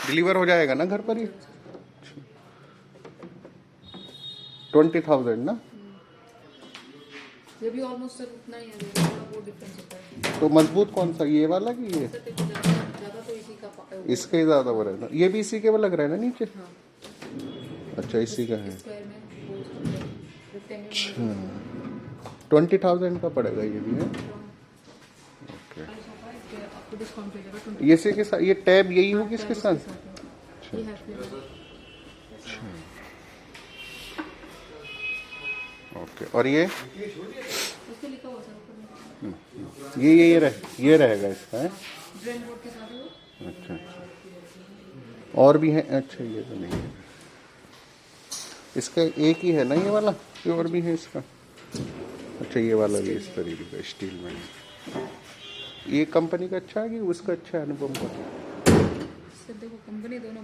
Deliver हो जाएगा ना घर पर ही? 20,000 ना? ये भी ऑलमोस्ट उतना ही है, थोड़ा बहुत डिफरेंस होता है। तो मजबूत कौन सा, ये वाला कि ये? इससे तो ज़्यादा तो इसी का इसका ही ज्यादा वो रहेगा। ये भी इसी के वो लग रहा है ना नीचे? हाँ। अच्छा इसी का है। स्क्वायर में वो रेक्टेंगल अच्छा 20,000 का पड़ेगा ये भी है। आपको डिस्काउंट हो जाएगा 20। ये इसी के साथ, ये टैब यही होगी इसके साथ? ये है फ्लेवर। ओके, और ये उसको लिखा हुआ सर ऊपर में। ये रहेगा इसका है? ड्रेन बोर्ड के साथ है वो। अच्छा और भी है? अच्छा ये तो नहीं है इसका, एक ही है ना ये वाला? ये और भी है इसका? अच्छा ये वाला भी इस तरीके का स्टील में है। ये कंपनी का अच्छा है कि उसका अच्छा है अनुपम का? इससे देखो कंपनी दोनों